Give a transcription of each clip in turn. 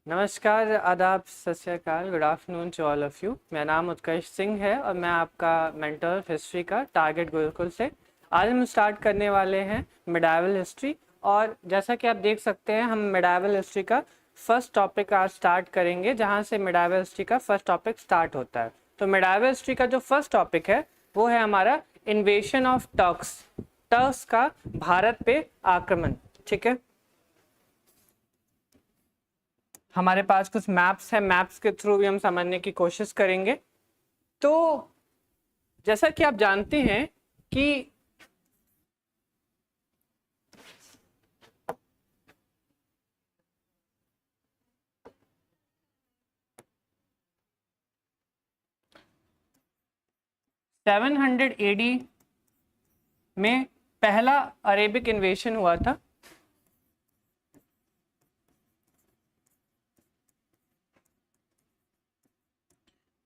नमस्कार, आदाब, सत श्री अकाल, good afternoon to all of you. मेरा नाम उत्कर्ष सिंह है और मैं आपका मेंटर ऑफ हिस्ट्री का टारगेट गुरुकुल से। आज हम स्टार्ट करने वाले हैं मिडाइवल हिस्ट्री। और जैसा कि आप देख सकते हैं, हम मिडाइवल हिस्ट्री का फर्स्ट टॉपिक आज स्टार्ट करेंगे, जहां से मिडाइवल हिस्ट्री का फर्स्ट टॉपिक स्टार्ट होता है। तो मिडाइवल हिस्ट्री का जो फर्स्ट टॉपिक है वो है हमारा इन्वेशन ऑफ टर्क्स, टर्क्स का भारत पे आक्रमण। ठीक है, हमारे पास कुछ मैप्स हैं, मैप्स के थ्रू भी हम समझने की कोशिश करेंगे। तो जैसा कि आप जानते हैं कि सेवन हंड्रेड एडी में पहला अरेबिक इन्वेशन हुआ था।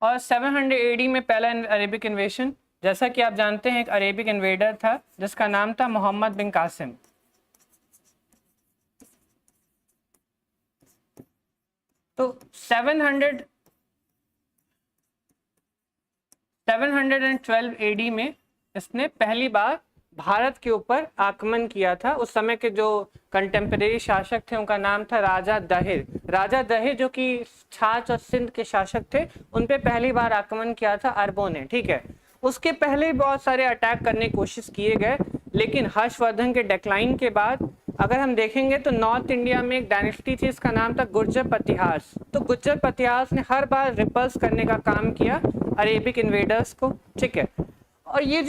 और 700 एडी में पहला अरेबिक इन्वेशन, जैसा कि आप जानते हैं, एक अरेबिक इन्वेडर था जिसका नाम था मोहम्मद बिन कासिम। तो 712 एडी में इसने पहली बार भारत के ऊपर आक्रमण किया था। उस समय के जो कंटेम्परेरी शासक थे उनका नाम था राजा दहिर। राजा दहिर जो कि छाछ और सिंध के शासक थे, उन पे पहली बार आक्रमण किया था अरबों ने। ठीक है, उसके पहले बहुत सारे अटैक करने की कोशिश किए गए, लेकिन हर्षवर्धन के डिक्लाइन के बाद अगर हम देखेंगे तो नॉर्थ इंडिया में एक डायनेस्टी थी, इसका नाम था गुर्जर प्रतिहास। तो गुर्जर प्रतिहास ने हर बार रिपल्स करने का काम किया अरेबिक इन्वेडर्स को। ठीक है, और ये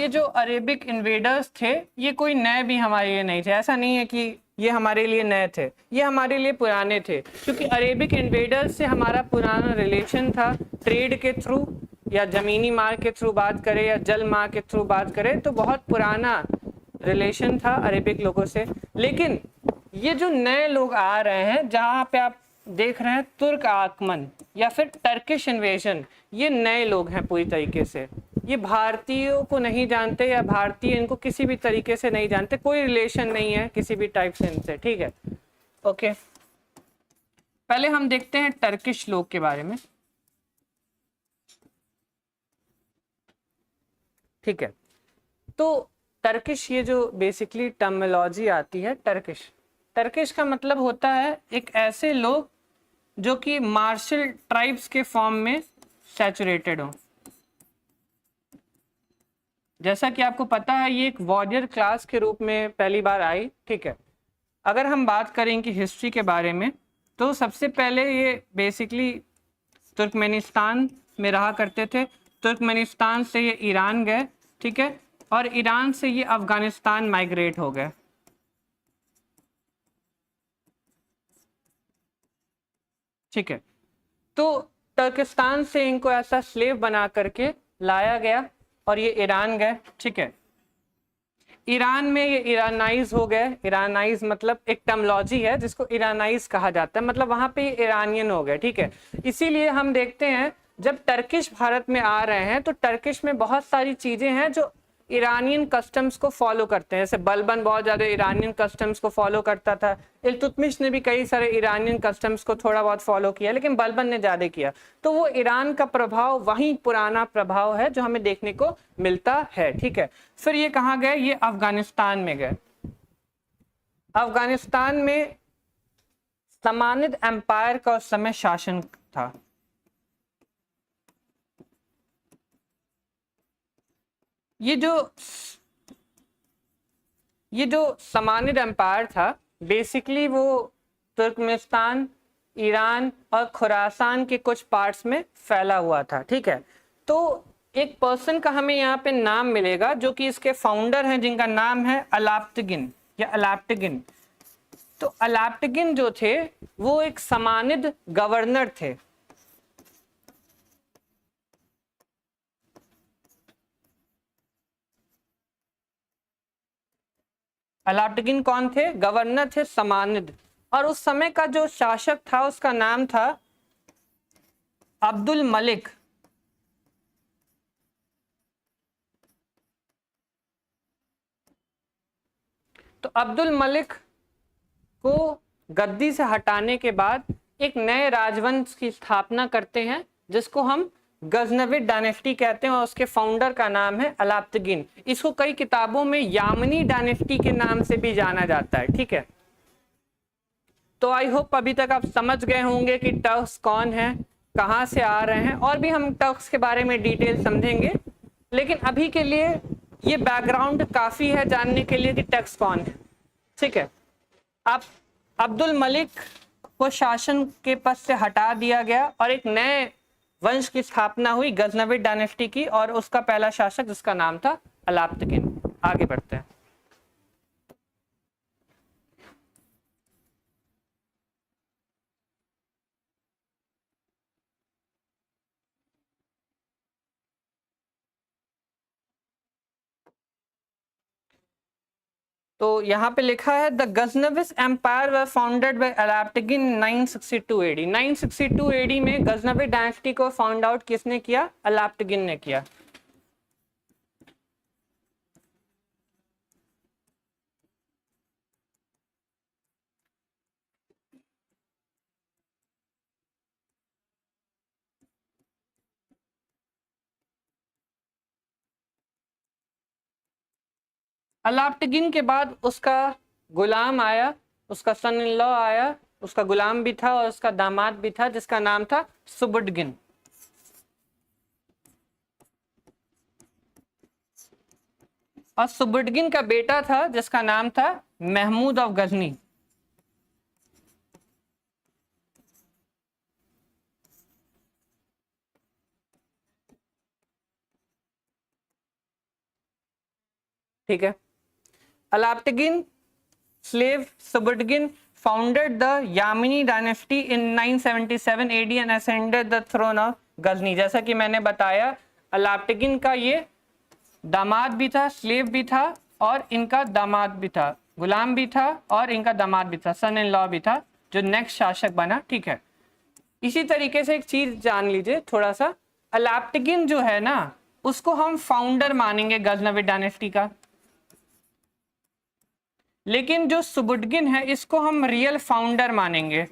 जो अरेबिक इन्वेडर्स थे, ये कोई नए भी हमारे लिए नहीं थे। ऐसा नहीं है कि ये हमारे लिए नए थे, ये हमारे लिए पुराने थे, क्योंकि अरेबिक इन्वेडर्स से हमारा पुराना रिलेशन था। ट्रेड के थ्रू या ज़मीनी मार्ग के थ्रू बात करें या जल मार्ग के थ्रू बात करें तो बहुत पुराना रिलेशन था अरेबिक लोगों से। लेकिन ये जो नए लोग आ रहे हैं, जहाँ पे आप देख रहे हैं तुर्क आक्रमण या फिर टर्किश इन्वेजन, ये नए लोग हैं पूरी तरीके से। ये भारतीयों को नहीं जानते या भारतीय इनको किसी भी तरीके से नहीं जानते, कोई रिलेशन नहीं है किसी भी टाइप से इनसे। ठीक है, ओके, पहले हम देखते हैं टर्किश लोग के बारे में। ठीक है, तो टर्किश, ये जो बेसिकली टर्मिनोलॉजी आती है, टर्किश का मतलब होता है एक ऐसे लोग जो कि मार्शल ट्राइब्स के फॉर्म में सैचुरेटेड हो। जैसा कि आपको पता है, ये एक वॉरियर क्लास के रूप में पहली बार आई। ठीक है, अगर हम बात करें कि हिस्ट्री के बारे में, तो सबसे पहले ये बेसिकली तुर्कमेनिस्तान में रहा करते थे। तुर्कमेनिस्तान से ये ईरान गए। ठीक है, और ईरान से ये अफगानिस्तान माइग्रेट हो गए। ठीक है, तो तुर्किस्तान से इनको ऐसा स्लेव बना करके लाया गया और ये ईरान गए। ठीक है, ईरान में ये ईरानाइज हो गए। ईरानाइज मतलब एक टर्मिनोलॉजी है जिसको ईरानाइज कहा जाता है, मतलब वहां पे ईरानियन हो गए। ठीक है, इसीलिए हम देखते हैं जब टर्किश भारत में आ रहे हैं तो टर्किश में बहुत सारी चीजें हैं जो ईरानियन कस्टम्स को फॉलो करते हैं। जैसे बलबन बहुत ज्यादा ईरानियन कस्टम्स को फॉलो करता था। इल्तुतमिश ने भी कई सारे ईरानियन कस्टम्स को थोड़ा बहुत फॉलो किया, लेकिन बलबन ने ज्यादा किया। तो वो ईरान का प्रभाव वही पुराना प्रभाव है जो हमें देखने को मिलता है। ठीक है, फिर ये कहाँ गए? ये अफगानिस्तान में गए। अफगानिस्तान में समानिद एम्पायर का उस समय शासन था। ये जो समानिद एम्पायर था, बेसिकली वो तुर्कमेनिस्तान, ईरान और खुरासान के कुछ पार्ट्स में फैला हुआ था। ठीक है, तो एक पर्सन का हमें यहाँ पे नाम मिलेगा जो कि इसके फाउंडर हैं, जिनका नाम है अलाप्तगिन या अलाप्तगिन। तो अलाप्तगिन जो थे वो एक समानिद गवर्नर थे। अलाप्तगिन कौन थे? गवर्नर थे, समानिद। और उस समय का जो शासक था उसका नाम था अब्दुल मलिक। तो अब्दुल मलिक को गद्दी से हटाने के बाद एक नए राजवंश की स्थापना करते हैं जिसको हम गजनविद डायनेस्टी कहते हैं और उसके फाउंडर का नाम है अलाप्तगिन। इसको कई किताबों में यामनी डायनेस्टी के नाम से भी जाना जाता है। ठीक है, तो आई होप अभी तक आप समझ गए होंगे कि टर्क्स कौन है, कहाँ से आ रहे हैं, और भी हम टर्क्स के बारे में डिटेल समझेंगे। लेकिन अभी के लिए ये बैकग्राउंड काफ़ी है जानने के लिए कि टर्क्स कौन है। ठीक है, अब अब्दुल मलिक को शासन के पद से हटा दिया गया और एक नए वंश की स्थापना हुई गजनविद डायनेस्टी की, और उसका पहला शासक जिसका नाम था अलाप्तगिन। आगे बढ़ते हैं। तो यहाँ पे लिखा है the Ghaznavid empire were founded by Alptigin 962 AD. 962 AD में गजनविद डायनेस्टी को फाउंड आउट किसने किया? अलाप्तगिन ने किया। अलाप्तगिन के बाद उसका गुलाम आया, उसका सन इन लॉ आया, उसका गुलाम भी था और उसका दामाद भी था जिसका नाम था सुबुडगिन। और सुबुडगिन का बेटा था जिसका नाम था महमूद ऑफ गजनी। ठीक है, अलाप्तगिन slave Subuddin founded the Yamini dynasty in 977 AD and ascended the throne of Ghazni। जैसा कि मैंने बताया अलाप्तगिन का ये दामाद भी था, स्लेव भी था और इनका दामाद भी था, गुलाम भी था और इनका दामाद भी था, सन इन लॉ भी था, जो नेक्स्ट शासक बना। ठीक है, इसी तरीके से एक चीज जान लीजिए थोड़ा सा, अलाप्तगिन जो है ना उसको हम फाउंडर मानेंगे गजनविद डायनेस्टी का, लेकिन जो सुबुडगिन है इसको हम रियल फाउंडर मानेंगे।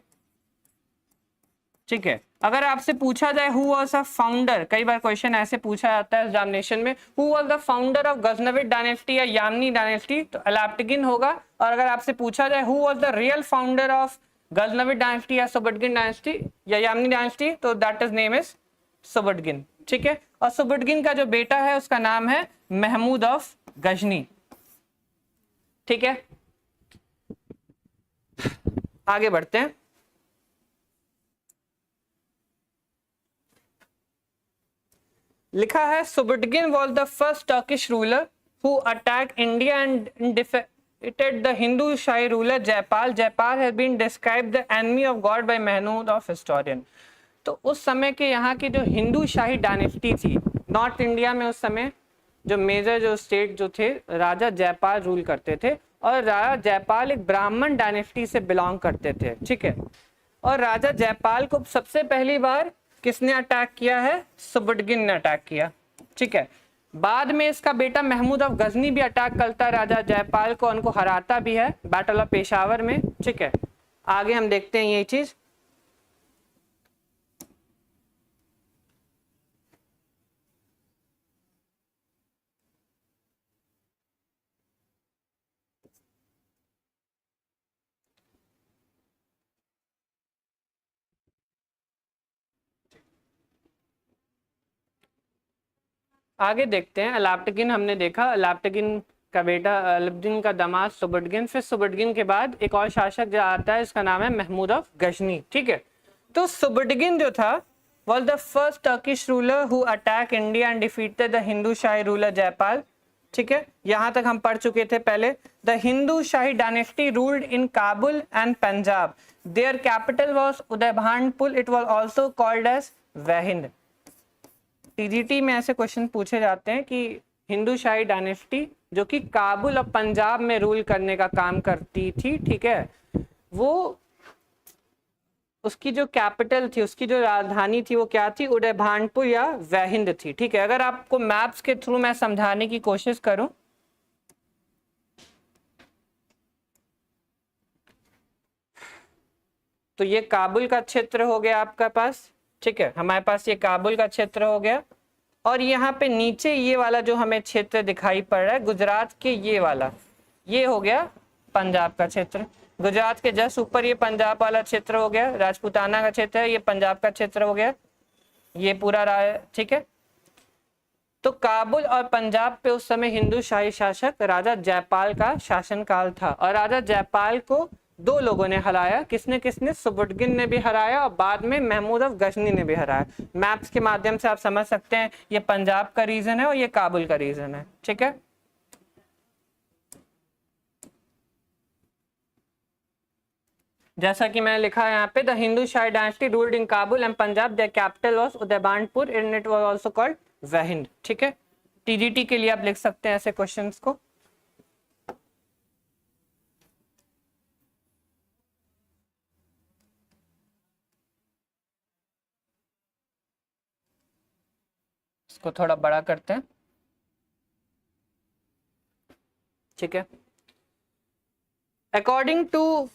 ठीक है, अगर आपसे पूछा जाए हु वाज अ फाउंडर, कई बार क्वेश्चन ऐसे पूछा जाता है एग्जामिनेशन में, who was the founder of Ghaznavid dynasty या यामनी डायनेस्टी, तो अलाप्तगिन होगा। और अगर आपसे पूछा जाए who was the real founder of Ghaznavid dynasty या सुबुडगिन डायनेस्टी या यामनी डायनेस्टी, तो that is name is Sabuktigin. ठीक है, और सुबुडगिन का जो बेटा है उसका नाम है महमूद ऑफ गजनी। ठीक है, आगे बढ़ते हैं। लिखा है Sabuktigin was the first Turkish ruler who attack India and defeated the Hindu Shahi ruler Jaipal. Jaipal has been described the enemy of God by Mahmud of historian। तो उस समय के यहाँ की जो हिंदू शाही डायनेस्टी थी नॉर्थ इंडिया में, उस समय जो मेजर जो स्टेट जो थे, राजा जयपाल रूल करते थे और राजा जयपाल एक ब्राह्मण डायनेस्टी से बिलोंग करते थे। ठीक है, और राजा जयपाल को सबसे पहली बार किसने अटैक किया है? सुबुडगिन ने अटैक किया। ठीक है, बाद में इसका बेटा महमूद ऑफ गजनी भी अटैक करता है राजा जयपाल को, उनको हराता भी है बैटल ऑफ पेशावर में। ठीक है, आगे हम देखते हैं ये चीज। आगे देखते हैं। अलाप्तगिन हमने देखा, अलाप्तगिन का बेटा, अलाउद्दीन का दामाद सुबुडगिन, फिर सुबुडगिन के बाद एक और शासक जो आता है इसका नाम है महमूद ऑफ गजनी। ठीक है, तो सुबुडगिन जो था was the first Turkish ruler who attacked India and defeated the Hindu Shahi ruler Jaipal। ठीक है, यहां तक हम पढ़ चुके थे पहले। The Hindu Shahi dynasty ruled in Kabul and Punjab। Their capital was Udaybanpur। It was also called as Vahind। TGT में ऐसे क्वेश्चन पूछे जाते हैं कि हिंदू शाही डायनेस्टी जो कि काबुल और पंजाब में रूल करने का काम करती थी, ठीक है, वो उसकी जो कैपिटल थी, उसकी जो राजधानी थी वो क्या थी? उदयभानपुर या वहिंद थी। ठीक है, अगर आपको मैप्स के थ्रू मैं समझाने की कोशिश करूं तो ये काबुल का क्षेत्र हो गया आपका पास, ठीक है, हमारे पास ये काबुल का क्षेत्र हो गया। और यहाँ पे नीचे ये वाला जो हमें क्षेत्र दिखाई पड़ रहा है गुजरात के, ये वाला, ये हो गया पंजाब का क्षेत्र। गुजरात के जस्ट ऊपर ये पंजाब वाला क्षेत्र हो गया, राजपूताना का क्षेत्र है, ये पंजाब का क्षेत्र हो गया, ये पूरा ठीक है। तो काबुल और पंजाब पे उस समय हिंदू शाही शासक राजा जयपाल का शासनकाल था। और राजा जयपाल को दो लोगों ने हराया, किसने किसने, सुबुर्गिन ने भी हराया और बाद में महमूद ऑफ गजनी ने भी हराया। मैप्स के माध्यम से आप समझ सकते हैं ये पंजाब का रीजन है और ये काबुल का रीजन है, ठीक है। जैसा कि मैंने लिखा है यहाँ पे, the Hindu Shahi dynasty ruled in Kabul and Punjab, their capital was Udabhandapur and it was also called Waihind, ठीक है। टीजीटी के लिए आप लिख सकते हैं ऐसे क्वेश्चंस को। इसको थोड़ा बड़ा करते हैं, ठीक है। According to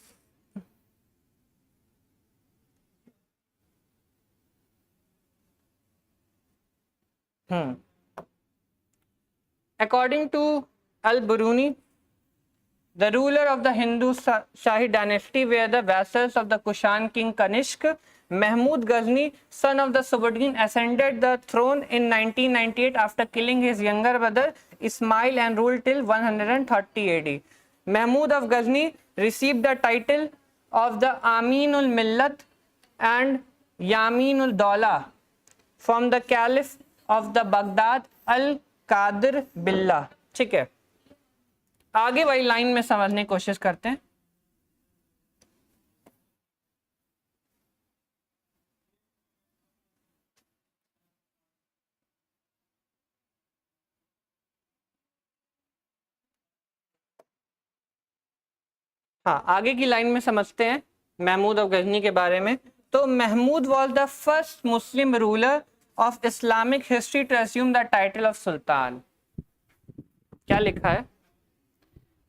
according to Al-Biruni, the ruler of the Hindu Shahi dynasty were the vassals of the Kushan king Kanishk. Mahmud Ghazni, son of the Subudin, ascended the throne in 1998 after killing his younger brother Ismail and ruled till 130 AD. Mahmud of Ghazni received the title of the Aminul Millat and Yaminul Dawla from the Caliph of the Baghdad Al-Qadir Billah, ठीक है। आगे वाली line में समझने की कोशिश करते हैं। हाँ, आगे की लाइन में समझते हैं महमूद ऑफ गजनी के बारे में। तो Mahmud was the first Muslim ruler of Islamic history to assume the title of sultan. क्या लिखा है,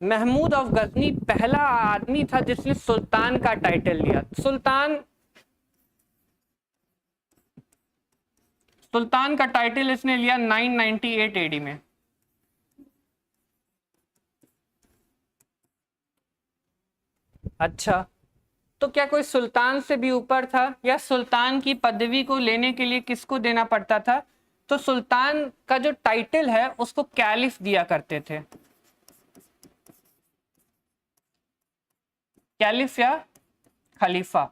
महमूद ऑफ गजनी पहला आदमी था जिसने सुल्तान का टाइटल लिया। सुल्तान का टाइटल इसने लिया 998 एडी में। अच्छा, तो क्या कोई सुल्तान से भी ऊपर था, या सुल्तान की पदवी को लेने के लिए किसको देना पड़ता था? तो सुल्तान का जो टाइटल है उसको कैलिफ दिया करते थे, कैलिफ या खलीफा,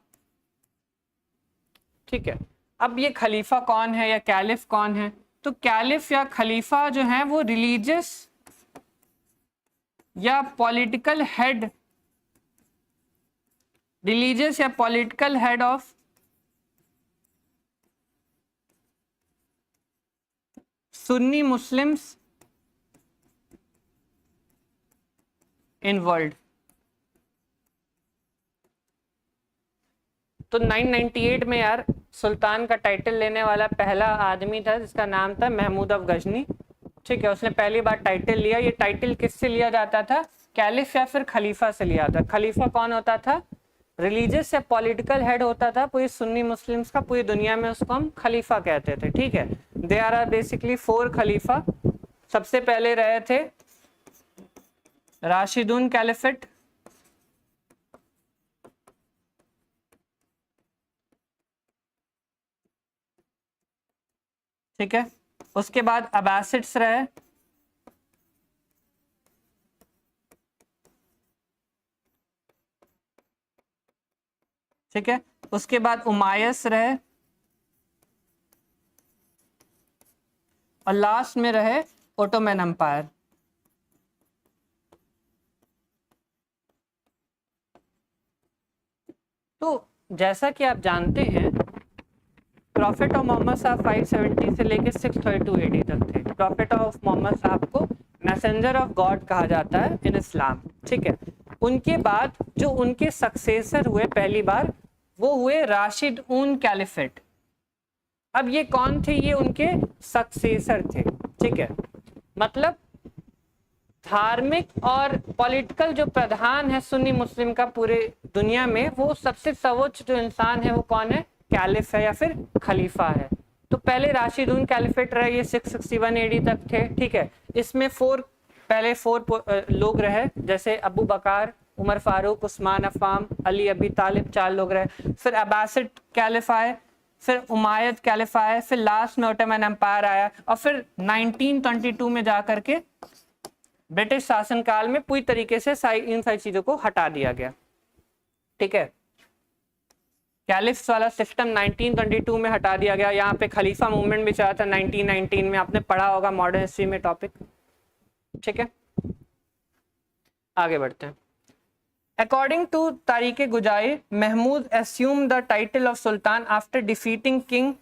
ठीक है। अब ये खलीफा कौन है या कैलिफ कौन है? तो कैलिफ या खलीफा जो है वो रिलीजियस या पॉलिटिकल हेड, रिलीजियस या political head of Sunni Muslims in world. तो 998 में यार सुल्तान का टाइटल लेने वाला पहला आदमी था जिसका नाम था महमूद ऑफ गजनी, ठीक है। उसने पहली बार टाइटल लिया। ये टाइटल किससे लिया जाता था? कैलिफ या फिर खलीफा से लिया था। खलीफा कौन होता था? रिलीजियस या पॉलिटिकल हेड होता था पूरी सुन्नी मुस्लिम्स का, पूरी दुनिया में उसको हम खलीफा कहते थे, ठीक है। देयर आर बेसिकली 4 खलीफा। सबसे पहले रहे थे राशिदुन कैलिफेट, ठीक है। उसके बाद अब्बासिड्स रहे, ठीक है। उसके बाद उमायस रहे और लास्ट में रहे ओटोमन एम्पायर। तो जैसा कि आप जानते हैं प्रॉफिट ऑफ मोहम्मद साहब 570 से लेकर 632 एडी तक थे। प्रॉफिट ऑफ मोहम्मद साहब को मैसेंजर ऑफ गॉड कहा जाता है इन इस्लाम, ठीक है। उनके बाद जो उनके सक्सेसर हुए पहली बार वो हुए राशिद उन कैलिफेट। अब ये कौन थे? ये उनके सक्सेसर थे, ठीक है। मतलब धार्मिक और पॉलिटिकल जो प्रधान है सुन्नी मुस्लिम का पूरे दुनिया में, वो सबसे सर्वोच्च जो इंसान है वो कौन है? कैलिफ है या फिर खलीफा है। तो पहले राशिदून कैलिफेट रहे, ये 661 एडी तक थे, ठीक है। इसमें पहले फोर लोग रहे, जैसे अबू बकर, उमर फारूक, उस्मान अफाम, अली अबी तालिब, 4 लोग रहे। फिर अब्बासिड कैलिफा है, फिर उमायद कैलिफा है, फिर लास्ट में ओटोमन एम्पायर आया, और फिर 1922 में जाकर के ब्रिटिश शासनकाल में पूरी तरीके से इन सारी चीजों को हटा दिया गया, ठीक है। कैलिफ्स वाला सिस्टम 1922 में हटा दिया गया। यहाँ पे खलीफा मूवमेंट भी चला था 1919 में, आपने पढ़ा होगा मॉडर्न हिस्ट्री में टॉपिक, ठीक है। आगे बढ़ते हैं। According to Tarikh Guzida, Mahmud assumed the title of sultan after defeating king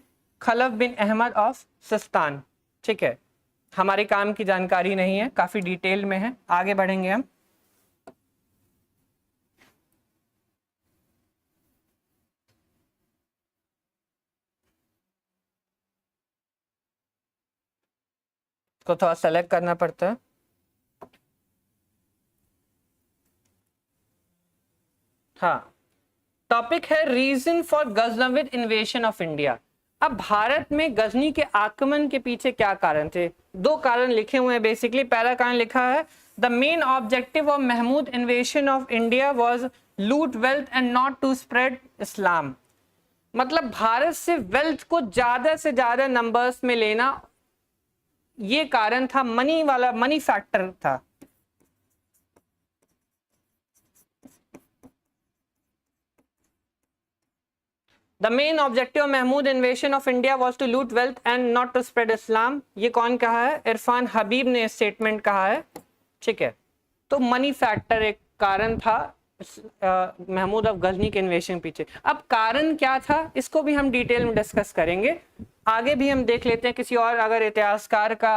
Khalaf bin Ahmad of Sistan, ठीक है। हमारे काम की जानकारी नहीं है, काफी डिटेल में है, आगे बढ़ेंगे हम। को थोड़ा सेलेक्ट करना पड़ता है। हाँ, टॉपिक है reason for Ghaznavid invasion of India. अब भारत में गजनी के आक्रमण के पीछे क्या कारण थे? 2 कारण लिखे हुए हैं बेसिकली। पहला कारण लिखा है the main objective of Mahmud invasion of India was loot wealth and not to spread Islam. मतलब भारत से वेल्थ को ज्यादा से ज्यादा नंबर्स में लेना, ये कारण था, मनी फैक्टर था। The main objective of Mahmud invasion of India was to loot wealth and not to spread Islam। ये कौन कहा है? इरफान हबीब ने स्टेटमेंट कहा है, ठीक है। तो मनी फैक्टर एक कारण था महमूद ऑफ गजनी के इन्वेशन पीछे। अब कारण क्या था इसको भी हम डिटेल में डिस्कस करेंगे। आगे भी हम देख लेते हैं, किसी और अगर इतिहासकार का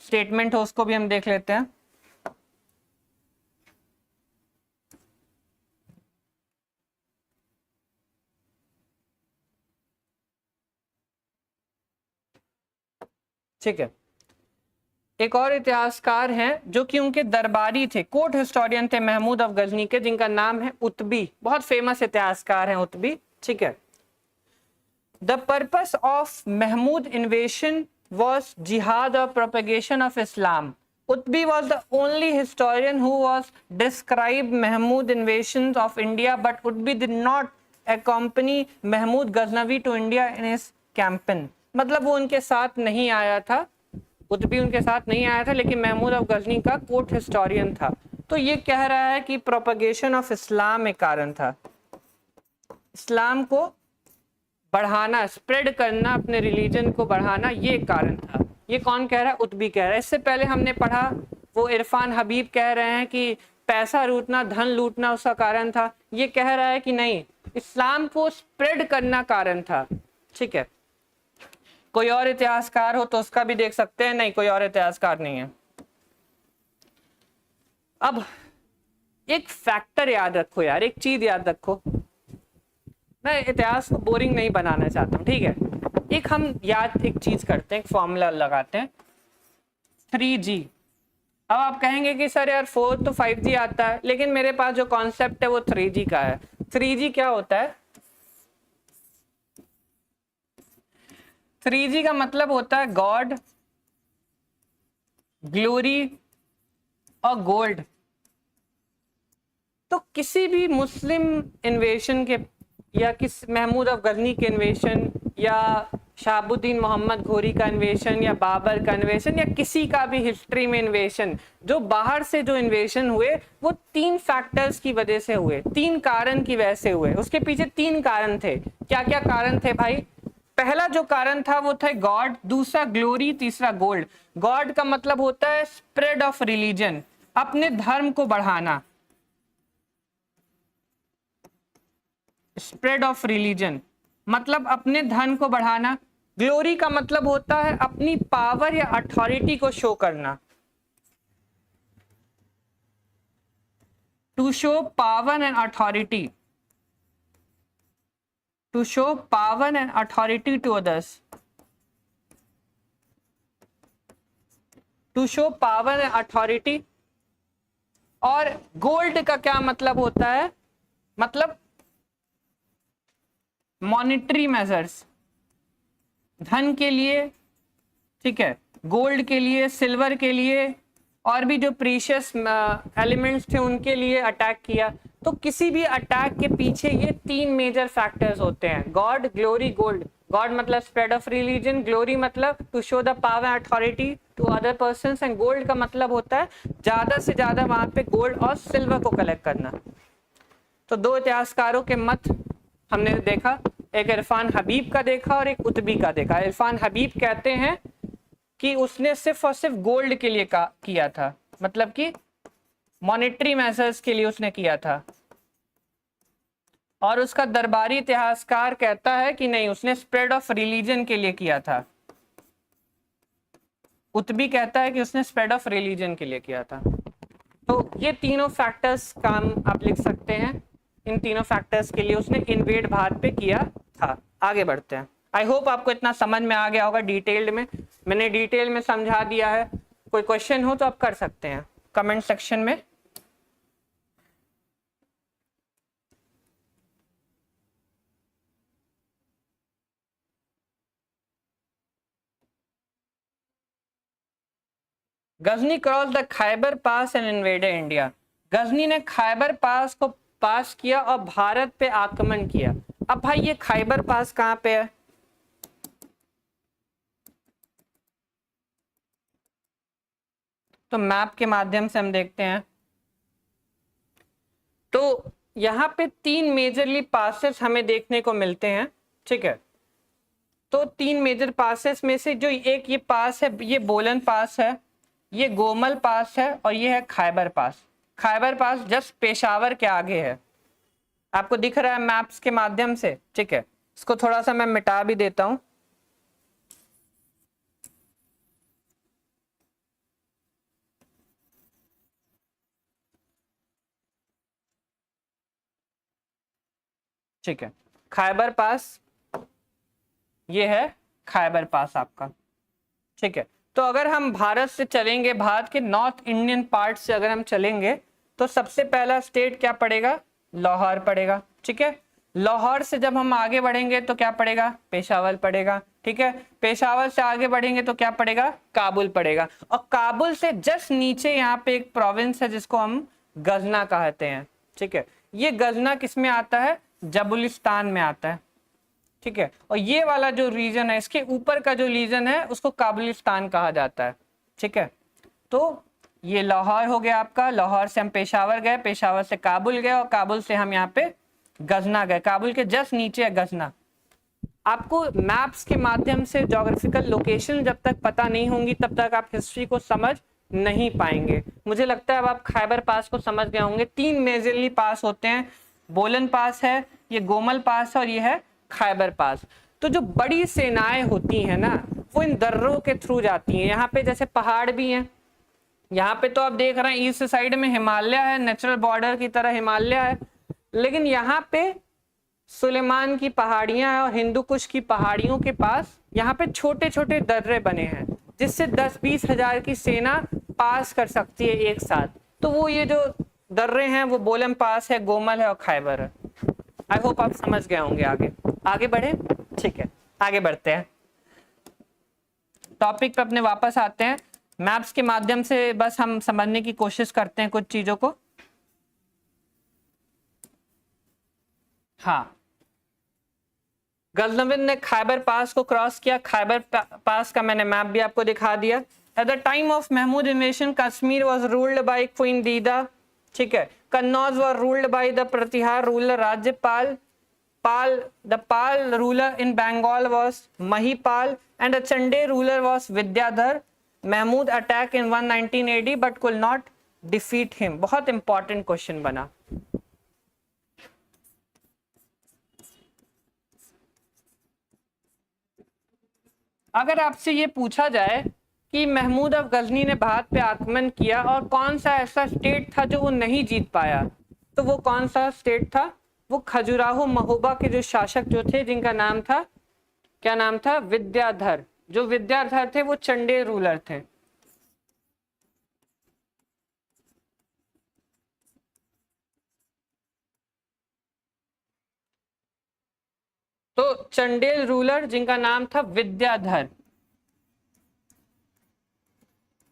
स्टेटमेंट हो उसको भी हम देख लेते हैं। ठीक है, एक और इतिहासकार हैं जो कि उनके दरबारी थे, कोर्ट हिस्टोरियन थे महमूद ऑफ गजनी के, जिनका नाम है उतबी। बहुत फेमस इतिहासकार हैं उतबी, ठीक है। The purpose of Mahmud invasion was jihad or propagation of Islam. Utbi was the only historian who was described Mahmud invasions of India, but Utbi did not accompany Mahmud Ghaznavi to India in his campaign. मतलब वो उनके साथ नहीं आया था, उतबी उनके साथ नहीं आया था, लेकिन महमूद ऑफ गजनी का कोर्ट हिस्टोरियन था। तो ये कह रहा है कि प्रोपगेशन ऑफ इस्लाम एक कारण था, इस्लाम को बढ़ाना, स्प्रेड करना, अपने रिलीजन को बढ़ाना, ये कारण था। ये कौन कह रहा है? उतबी कह रहा है। इससे पहले हमने पढ़ा वो इरफान हबीब कह रहे हैं कि पैसा लूटना, धन लूटना उसका कारण था। ये कह रहा है कि नहीं, इस्लाम को स्प्रेड करना कारण था, ठीक है। कोई और इतिहासकार हो तो उसका भी देख सकते हैं। नहीं, कोई और इतिहासकार नहीं है। अब एक फैक्टर याद रखो यार, एक चीज याद रखो, मैं इतिहास को बोरिंग नहीं बनाना चाहता हूँ, ठीक है। एक चीज करते हैं, एक फॉर्मूला लगाते हैं, 3G। अब आप कहेंगे कि सर यार 4 तो 5G आता है, लेकिन मेरे पास जो कॉन्सेप्ट है वो 3G का है। 3G क्या होता है? 3G का मतलब होता है गॉड, ग्लोरी और गोल्ड। तो किसी भी मुस्लिम इन्वेशन के, या किस महमूद ऑफ गजनी के इन्वेशन, या शहाबुद्दीन मोहम्मद घोरी का इन्वेशन, या बाबर का इन्वेशन, या किसी का भी हिस्ट्री में इन्वेशन, जो बाहर से जो इन्वेशन हुए वो 3 फैक्टर्स की वजह से हुए, 3 कारण की वजह से हुए। उसके पीछे 3 कारण थे। क्या क्या कारण थे भाई? पहला जो कारण था वो था गॉड, दूसरा ग्लोरी, तीसरा गोल्ड। गॉड का मतलब होता है स्प्रेड ऑफ रिलीजन, अपने धर्म को बढ़ाना, स्प्रेड ऑफ रिलीजन मतलब अपने धन को बढ़ाना। ग्लोरी का मतलब होता है अपनी पावर या अथॉरिटी को शो करना, to show power and authority, to show power and authority to others, to show power and authority और गोल्ड का क्या मतलब होता है, मतलब मॉनेटरी मेजर्स, धन के लिए, ठीक है, गोल्ड के लिए, सिल्वर के लिए, और भी जो प्रीशियस एलिमेंट्स थे उनके लिए अटैक किया। तो किसी भी अटैक के पीछे ये तीन मेजर फैक्टर्स होते हैं, गॉड, ग्लोरी, गोल्ड। गॉड मतलब स्प्रेड ऑफ रिलीजन, ग्लोरी मतलब to show the power and authority to other persons, and gold का मतलब होता है ज्यादा से ज्यादा वहां पे गोल्ड और सिल्वर को कलेक्ट करना। तो दो इतिहासकारों के मत हमने देखा, एक इरफान हबीब का देखा और एक उतबी का देखा। इरफान हबीब कहते हैं कि उसने सिर्फ और सिर्फ गोल्ड के लिए किया था, मतलब कि मॉनेटरी मेजर्स के लिए उसने किया था, और उसका दरबारी इतिहासकार कहता है कि नहीं, उसने स्प्रेड ऑफ रिलीजन के लिए किया था। उतबी कहता है कि उसने स्प्रेड ऑफ रिलीजन के लिए किया था। तो ये तीनों फैक्टर्स काम आप लिख सकते हैं, इन तीनों फैक्टर्स के लिए उसने इन्वेड भारत पे किया था। आगे बढ़ते हैं। आई होप आपको इतना समझ में आ गया होगा डिटेल्ड में, मैंने डिटेल में समझा दिया है। कोई क्वेश्चन हो तो आप कर सकते हैं कमेंट सेक्शन में। Ghazni cross the Khyber pass and invaded India. Ghazni ने खैबर पास को पास किया और भारत पे आक्रमण किया। अब भाई ये खैबर पास कहाँ पे है? तो मैप के माध्यम से हम देखते हैं। तो यहाँ पे तीन मेजरली पासेस हमें देखने को मिलते हैं, ठीक है। तो तीन मेजर पासेस में से जो एक ये पास है, ये बोलन पास है, ये गोमल पास है, और ये है खैबर पास। खैबर पास जस्ट पेशावर के आगे है, आपको दिख रहा है मैप्स के माध्यम से, ठीक है। इसको थोड़ा सा मैं मिटा भी देता हूं। ठीक है, खैबर पास, ये है खैबर पास आपका, ठीक है। तो अगर हम भारत से चलेंगे, भारत के नॉर्थ इंडियन पार्ट से अगर हम चलेंगे, तो सबसे पहला स्टेट क्या पड़ेगा? लाहौर पड़ेगा, ठीक है। लाहौर से जब हम आगे बढ़ेंगे तो क्या पड़ेगा? पेशावर पड़ेगा, ठीक है। पेशावर से आगे बढ़ेंगे तो क्या पड़ेगा? काबुल पड़ेगा। और काबुल से जस्ट नीचे यहाँ पे एक प्रोविंस है जिसको हम गजना कहते हैं, ठीक है। ये गजना किस में आता है? जबुलिस्तान में आता है, ठीक है। और ये वाला जो रीजन है, इसके ऊपर का जो रीजन है उसको काबुलिस्तान कहा जाता है, ठीक है। तो ये लाहौर हो गया आपका, लाहौर से हम पेशावर गए, पेशावर से काबुल गए, और काबुल से हम यहाँ पे गजना गए। काबुल के जस्ट नीचे है गजना। आपको मैप्स के माध्यम से ज्योग्राफिकल लोकेशन जब तक पता नहीं होंगी तब तक आप हिस्ट्री को समझ नहीं पाएंगे। मुझे लगता है अब आप खैबर पास को समझ गए होंगे। तीन मेजरली पास होते हैं, बोलन पास है, ये गोमल पास है, और ये है खैबर पास। तो जो बड़ी सेनाएं होती हैं ना, वो इन दर्रों के थ्रू जाती हैं। यहाँ पे जैसे पहाड़ भी हैं, यहाँ पे तो आप देख रहे हैं ईस्ट साइड में हिमालय है, नेचुरल बॉर्डर की तरह हिमालय है, लेकिन यहाँ पे सुलेमान की पहाड़ियां हैं, और हिंदू कुश की पहाड़ियों के पास यहाँ पे छोटे छोटे दर्रे बने हैं, जिससे 10-20 हजार की सेना पास कर सकती है एक साथ। तो वो ये जो दर्रे हैं वो बोलन पास है, गोमल है और खैबर है। आई होप आप समझ गए होंगे। आगे बढ़े, ठीक है, आगे बढ़ते हैं, टॉपिक पे अपने वापस आते हैं। मैप्स के माध्यम से बस हम समझने की कोशिश करते हैं कुछ चीजों को। हाँ, गजनविन ने खैबर पास को क्रॉस किया। खैबर पास का मैंने मैप भी आपको दिखा दिया। At the time of Mahmud invasion Kashmir was ruled by queen Didda, ठीक है। Kannauj were ruled by the Pratihara ruler Rajyapal Pal. The Pala ruler in Bengal was Mahipal and the Chande ruler was Vidyadhar. Mahmud attacked in 119 AD but could not defeat him. बहुत important question बना। अगर आपसे ये पूछा जाए कि महमूद अफ गजनी ने भारत पे आक्रमण किया और कौन सा ऐसा स्टेट था जो वो नहीं जीत पाया, तो वो कौन सा स्टेट था? वो खजुराहो महोबा के जो शासक जो थे, जिनका नाम था, क्या नाम था? विद्याधर। जो विद्याधर थे वो चंडे रूलर थे। चंडेल रूलर जिनका नाम था विद्याधर,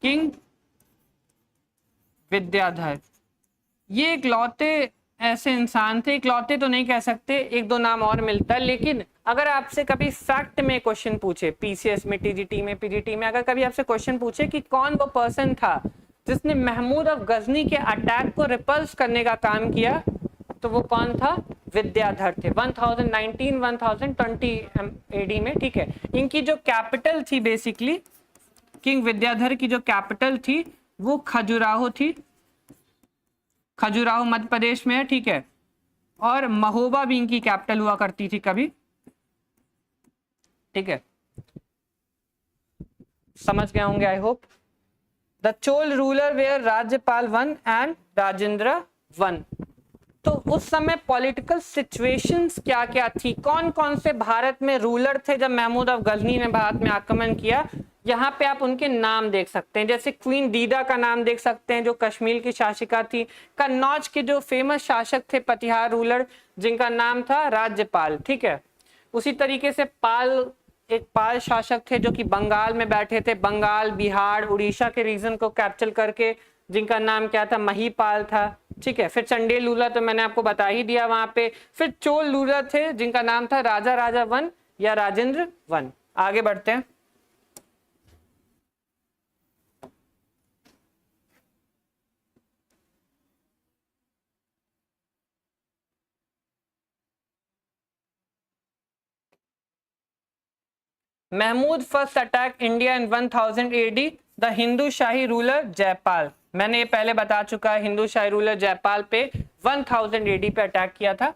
किंग विद्याधर। ये इकलौते ऐसे इंसान थे, इकलौते तो नहीं कह सकते, एक दो नाम और मिलता है, लेकिन अगर आपसे कभी फैक्ट में क्वेश्चन पूछे, पीसीएस में, टीजीटी में, पीजीटी में, अगर कभी आपसे क्वेश्चन पूछे कि कौन वो पर्सन था जिसने महमूद ऑफ गजनी के अटैक को रिपल्स करने का काम किया, तो वो कौन था? विद्याधर थे। 1019-1020 एडी में, ठीक है। इनकी जो कैपिटल थी बेसिकली, किंग विद्याधर की जो कैपिटल थी वो खजुराहो थी, खजुराहो मध्य प्रदेश में है, ठीक है। और महोबा भी इनकी कैपिटल हुआ करती थी कभी, ठीक है। समझ गए होंगे I hope. The Chola ruler were Rajyapal 1 and Rajendra 1। तो उस समय पॉलिटिकल सिचुएशंस क्या क्या थी, कौन कौन से भारत में रूलर थे जब महमूद ऑफ गजनी ने भारत में आक्रमण किया, यहाँ पे आप उनके नाम देख सकते हैं। जैसे क्वीन दीदा का नाम देख सकते हैं जो कश्मीर की शासिका थी। कन्नौज के जो फेमस शासक थे पतिहार रूलर जिनका नाम था राज्यपाल, ठीक है। उसी तरीके से पाल, एक पाल शासक थे जो कि बंगाल में बैठे थे, बंगाल, बिहार, उड़ीसा के रीजन को कैप्चर करके, जिनका नाम क्या था? महीपाल था, ठीक है। फिर चंडेल रूलर तो मैंने आपको बता ही दिया वहां पे। फिर चोल रूलर थे जिनका नाम था राजा राजा 1 या राजेंद्र 1। आगे बढ़ते हैं। Mahmud first attack India in 1000 AD, the Hindu Shahi ruler Jaipal. मैंने ये पहले बता चुका है, हिंदू शाही रूलर जयपाल पे 1000 एडी पे अटैक किया था।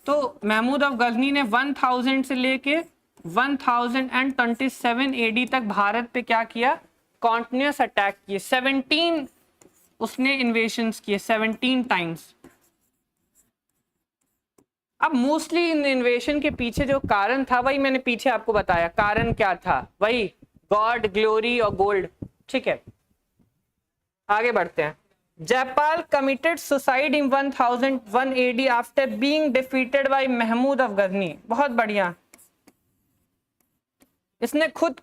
तो महमूद ऑफ गजनी ने 1000 से लेके 1027 एडी तक भारत पे क्या किया? कॉन्टिन्यूस अटैक किए। 17 उसने इन्वेशंस किए, 17 टाइम्स। अब मोस्टली इन इन्वेशन के पीछे जो कारण था वही मैंने पीछे आपको बताया। कारण क्या था? वही गॉड, ग्लोरी और गोल्ड, ठीक है। आगे बढ़ते हैं। Jaipal committed suicide in 1001 AD after being defeated by Mahmud of Ghazni. बहुत बढ़िया। इसने खुद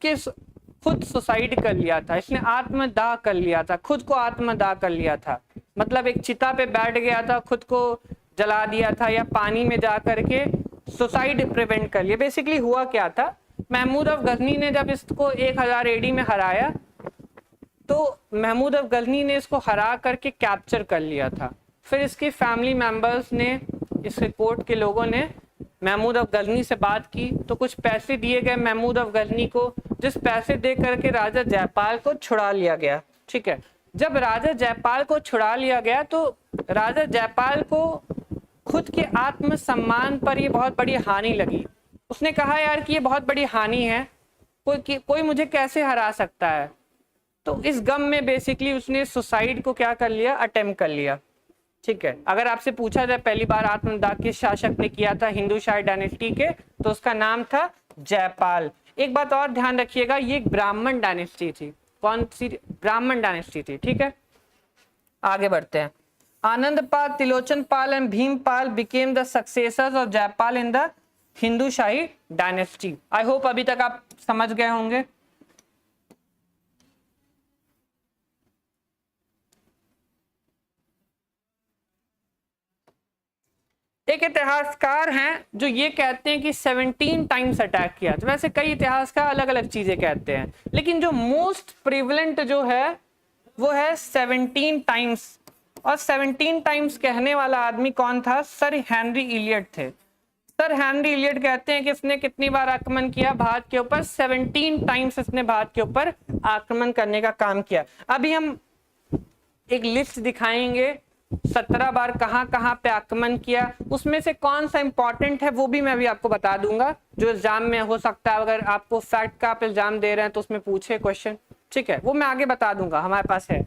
सुसाइड कर लिया था, इसने आत्मदाह कर लिया था, खुद को आत्मदाह कर लिया था। मतलब एक चिता पे बैठ गया था, खुद को जला दिया था, या पानी में जा करके सुसाइड प्रिवेंट कर लिया। बेसिकली हुआ क्या था, महमूद ऑफ गजनी ने जब इसको 1000 एडी में हराया तो महमूद ऑफ गजनी ने इसको हरा करके कैप्चर कर लिया था। फिर इसके फैमिली मेंबर्स ने, इसके कोर्ट के लोगों ने महमूद ऑफ गजनी से बात की, तो कुछ पैसे दिए गए महमूद ऑफ गजनी को, जिस पैसे दे करके राजा जयपाल को छुड़ा लिया गया, ठीक है। जब राजा जयपाल को छुड़ा लिया गया तो राजा जयपाल को खुद के आत्मसम्मान पर ये बहुत बड़ी हानि लगी। उसने कहा यार कि ये बहुत बड़ी हानि है, कोई मुझे कैसे हरा सकता है। तो इस गम में बेसिकली उसने सुसाइड को क्या कर लिया? अटेम्प्ट कर लिया, ठीक है। अगर आपसे पूछा जाए पहली बार आत्मदाह किस शासक ने किया था हिंदू शाही डायनेस्टी के, तो उसका नाम था जयपाल। एक बात और ध्यान रखिएगा, ये एक ब्राह्मण डायनेस्टी थी। कौन सी? ब्राह्मण डायनेस्टी थी, ठीक है। आगे बढ़ते हैं। Anandpal, Trilochan Pal and Bhimpal became the successors of Jaipal in the Hindu Shahi dynasty. I hope अभी तक आप समझ गए होंगे। एक इतिहासकार हैं जो ये कहते हैं कि 17 टाइम्स अटैक किया। तो वैसे कई इतिहासकार अलग अलग चीजें कहते हैं, लेकिन जो मोस्ट प्रिवलेंट जो है वो है 17 टाइम्स। और 17 टाइम्स कहने वाला आदमी कौन था? सर हेनरी इलियट थे। सर हेनरी इलियट कहते हैं कि इसने कितनी बार आक्रमण किया भारत के ऊपर? 17 टाइम्स इसने भारत के ऊपर आक्रमण करने का काम किया। अभी हम एक लिस्ट दिखाएंगे 17 बार कहां कहां पे आक्रमण किया, उसमें से कौन सा इंपॉर्टेंट है वो भी मैं अभी आपको बता दूंगा, जो एग्जाम में हो सकता है। अगर आपको फैक्ट का आप एग्जाम दे रहे हैं तो उसमें पूछे क्वेश्चन, ठीक है, वो मैं आगे बता दूंगा, हमारे पास है।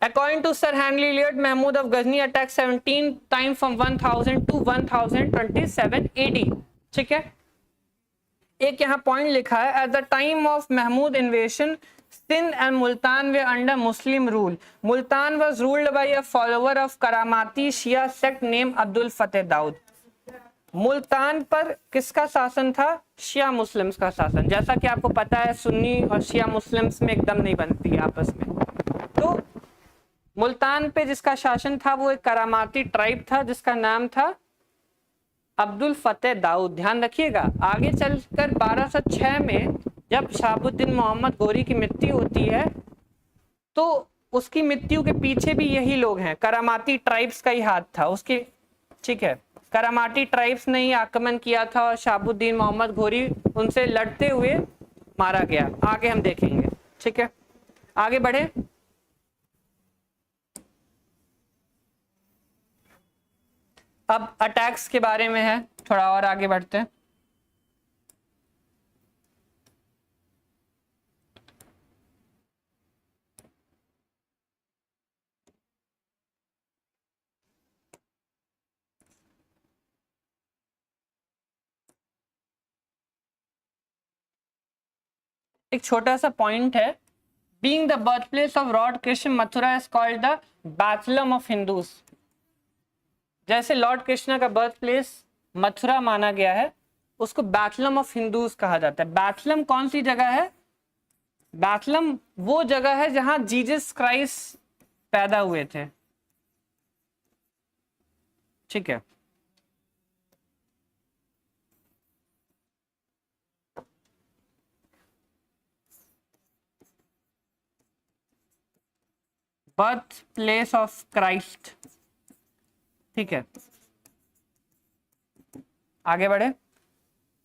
According to Sir Henry Iliad, Mahmud of Ghazni attacked 17 times from 1000 to 1027 AD, ठीक है। एक यहाँ पॉइंट लिखा है, at the time of Mahmud invasion, Sindh and Multan were under Muslim rule. Multan was ruled by a follower of Karamati Shia sect named Abdul Fateh Daud. Multan पर किसका शासन था? शिया मुस्लिम्स का शासन। जैसा कि आपको पता है सुन्नी और शिया मुस्लिम्स में एकदम नहीं बनती है आपस में। तो मुल्तान पे जिसका शासन था वो एक करामाती ट्राइब था जिसका नाम था अब्दुल फतेह दाऊद। ध्यान रखिएगा, आगे चलकर 1206 में जब शहाबुद्दीन मोहम्मद गोरी की मृत्यु होती है तो उसकी मृत्यु के पीछे भी यही लोग हैं, करामाती ट्राइब्स का ही हाथ था उसके। ठीक है, करामाती ट्राइब्स ने ही आक्रमण किया था और शहाबुद्दीन मोहम्मद गोरी उनसे लड़ते हुए मारा गया। आगे हम देखेंगे। ठीक है, आगे बढ़े। अब अटैक्स के बारे में है, थोड़ा और आगे बढ़ते हैं। एक छोटा सा पॉइंट है, being the birth place of lord Krishna Mathura is called the Bethlehem of Hindus. जैसे लॉर्ड कृष्ण का बर्थ प्लेस मथुरा माना गया है, उसको बैथलम ऑफ हिंदूज कहा जाता है। बैथलम कौन सी जगह है? बैथलम वो जगह है जहां जीसस क्राइस्ट पैदा हुए थे। ठीक है, बर्थ प्लेस ऑफ क्राइस्ट। ठीक है, आगे बढ़े।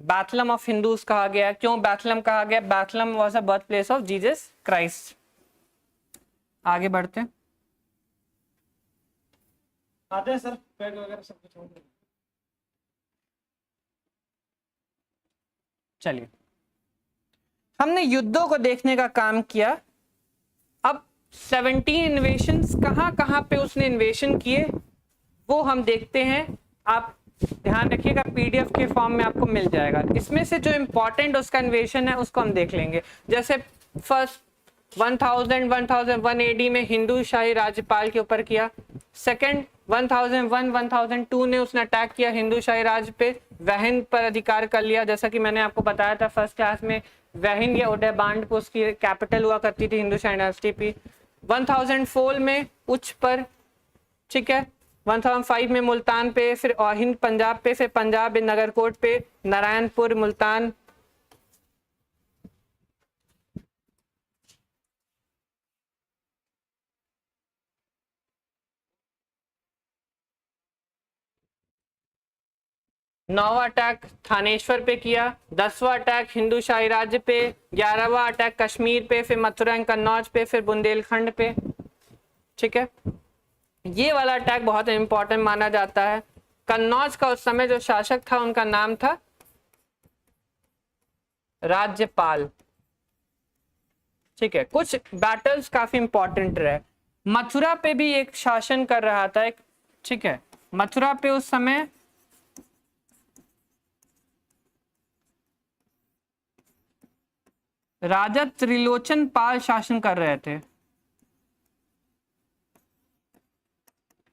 बैथलम ऑफ हिंदूज कहा गया, क्यों बैथलम कहा गया? Bethlehem was a birth place of Jesus Christ. आगे बढ़ते हैं। आते हैं सर, बैग वगैरह सब कुछ हो गया। चलिए, हमने युद्धों को देखने का काम किया। अब 17 इन्वेशंस कहाँ पे उसने इन्वेशन किए वो हम देखते हैं। आप ध्यान रखिएगा, पीडीएफ के फॉर्म में आपको मिल जाएगा। इसमें से जो इम्पोर्टेंट उसका इन्वेशन है उसको हम देख लेंगे। जैसे फर्स्ट 1001 एडी में हिंदू शाही राज्यपाल के ऊपर किया। सेकंड 1001-1002 ने उसने अटैक किया हिंदू शाही राज्य पे, वहन पर अधिकार कर लिया। जैसा कि मैंने आपको बताया था फर्स्ट क्लास में, वहन या उदयबांड को उसकी कैपिटल हुआ करती थी हिंदू शाही डायनेस्टी पे। 1004 में उच्च पर। ठीक है, 1005 में मुल्तान पे, फिर हिंद पंजाब पे, फिर पंजाब नगरकोट पे, नारायणपुर, मुल्तान। नौवां अटैक थानेश्वर पे किया, 10वां अटैक हिंदू शाही राज्य पे, 11वां अटैक कश्मीर पे, फिर मथुरा एंड कन्नौज पे, फिर बुंदेलखंड पे। ठीक है, ये वाला अटैक बहुत इंपॉर्टेंट माना जाता है। कन्नौज का उस समय जो शासक था उनका नाम था राज्यपाल। ठीक है, कुछ बैटल्स काफी इंपॉर्टेंट रहे। मथुरा पे भी एक शासन कर रहा था एक। ठीक है, मथुरा पे उस समय राजा त्रिलोचन पाल शासन कर रहे थे।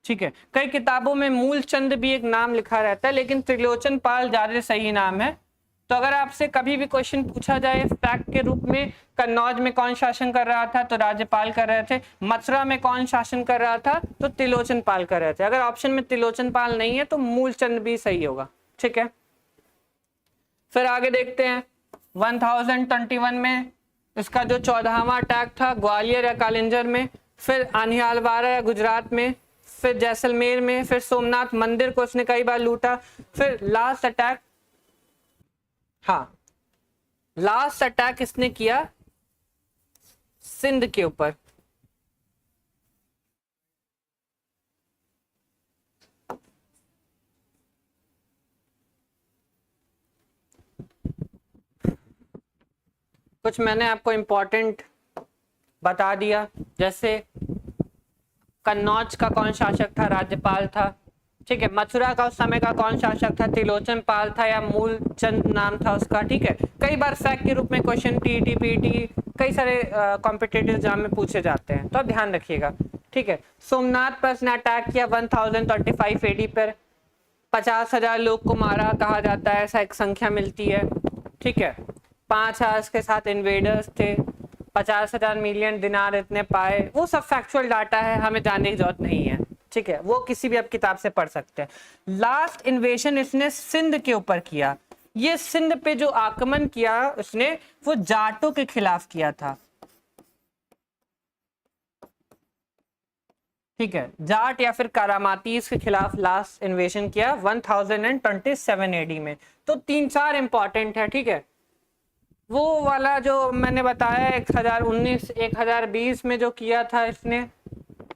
ठीक है, कई किताबों में मूलचंद भी एक नाम लिखा रहता है, लेकिन त्रिलोचन पाल ज्यादा सही नाम है। तो अगर आपसे कभी भी क्वेश्चन पूछा जाए फैक्ट के रूप में, कन्नौज में कौन शासन कर रहा था, तो राज्यपाल कर रहे थे। मथुरा में कौन शासन कर रहा था, तो त्रिलोचन पाल कर रहे थे। अगर ऑप्शन में त्रिलोचन पाल नहीं है तो मूलचंद भी सही होगा। ठीक है, फिर आगे देखते हैं। 1021 में इसका जो 14वां अटैक था ग्वालियर या कालिंजर में, फिर आनिहालवारा या गुजरात में, फिर जैसलमेर में, फिर सोमनाथ मंदिर को उसने कई बार लूटा। फिर लास्ट अटैक, हाँ लास्ट अटैक इसने किया सिंध के ऊपर। कुछ मैंने आपको इंपॉर्टेंट बता दिया, जैसे कन्नौज का कौन शासक था, राज्यपाल था। ठीक है, मथुरा का उस समय का कौन शासक था, त्रिलोचन पाल था या मूलचंद नाम था उसका। ठीक है, कई बार फैक्ट के रूप में क्वेश्चन टीटी पीटी कई सारे कॉम्पिटिटिव एग्जाम में पूछे जाते हैं, तो आप ध्यान रखिएगा। ठीक है, सोमनाथ पर उसने अटैक किया 1035 एडी पर। 50,000 लोग को मारा कहा जाता है, ऐसा एक संख्या मिलती है। ठीक है, 5 आवर्स के साथ इन्वेडर्स थे, 50,000 मिलियन दिनार इतने पाए, वो सब फैक्चुअल डाटा है, हमें जानने की जरूरत नहीं है। ठीक है, वो किसी भी आप किताब से पढ़ सकते हैं। लास्ट इन्वेशन इसने सिंध के ऊपर किया। ये सिंध पे जो आक्रमण किया उसने, वो जाटों के खिलाफ किया था। ठीक है, जाट या फिर कारामातीज के खिलाफ लास्ट इन्वेशन किया 1027 एडी में। तो 3-4 इंपॉर्टेंट है। ठीक है, वो वाला जो मैंने बताया 1019 1020 में जो किया था इसने,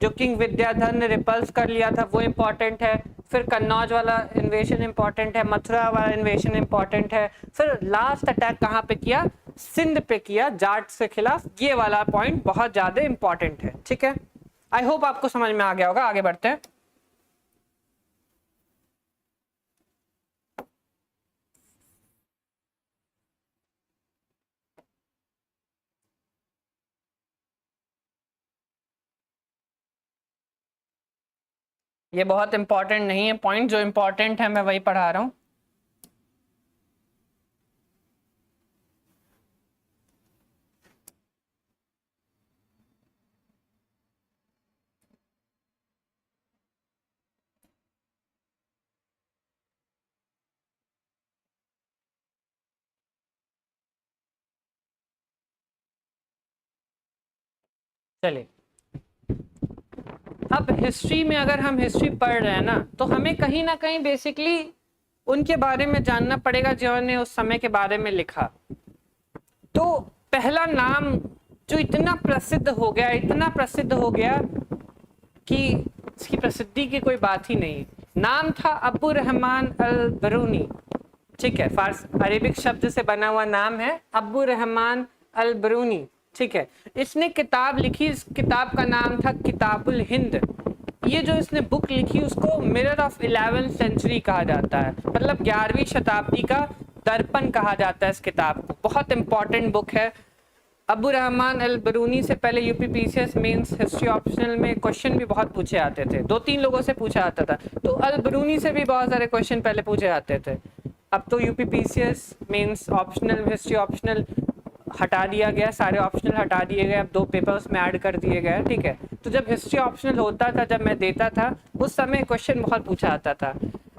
जो किंग विद्याधर ने रिपल्स कर लिया था, वो इम्पोर्टेंट है। फिर कन्नौज वाला इन्वेशन इम्पोर्टेंट है, मथुरा वाला इन्वेशन इम्पोर्टेंट है। फिर लास्ट अटैक कहाँ पे किया? सिंध पे किया, जाट के खिलाफ। ये वाला पॉइंट बहुत ज्यादा इम्पोर्टेंट है। ठीक है, आई होप आपको समझ में आ गया होगा। आगे बढ़ते हैं। ये बहुत इंपॉर्टेंट नहीं है पॉइंट, जो इंपॉर्टेंट है मैं वही पढ़ा रहा हूं। चलिए, अब हिस्ट्री में अगर हम हिस्ट्री पढ़ रहे हैं ना, तो हमें कहीं ना कहीं बेसिकली उनके बारे में जानना पड़ेगा जिन्होंने उस समय के बारे में लिखा। तो पहला नाम जो इतना प्रसिद्ध हो गया, इतना प्रसिद्ध हो गया कि इसकी प्रसिद्धि की कोई बात ही नहीं, नाम था अब्बू रहमान अल बरूनी। ठीक है, फारस अरेबिक शब्द से बना हुआ नाम है अब्बू रहमान अल बरूनी। ठीक है, इसने किताब लिखी, इस किताब का नाम था किताबुल हिंद। ये जो इसने बुक लिखी उसको मिरर ऑफ 11th सेंचुरी कहा जाता है, मतलब 11वीं शताब्दी का दर्पण कहा जाता है इस किताब को। बहुत इंपॉर्टेंट बुक है। अब्बू रहमान अल बरूनी से पहले यूपीपीसीएस मेंस हिस्ट्री ऑप्शनल में क्वेश्चन भी बहुत पूछे आते थे, 2-3 लोगों से पूछा आता था। तो अल बरूनी से भी बहुत सारे क्वेश्चन पहले पूछे आते थे। अब तो UPPCS mains optional, history optional हटा दिया गया, सारे ऑप्शनल हटा दिए गए, अब 2 पेपर्स में ऐड कर दिए गए। ठीक है, तो जब हिस्ट्री ऑप्शनल होता था, जब मैं देता था, उस समय क्वेश्चन बहुत पूछा आता था।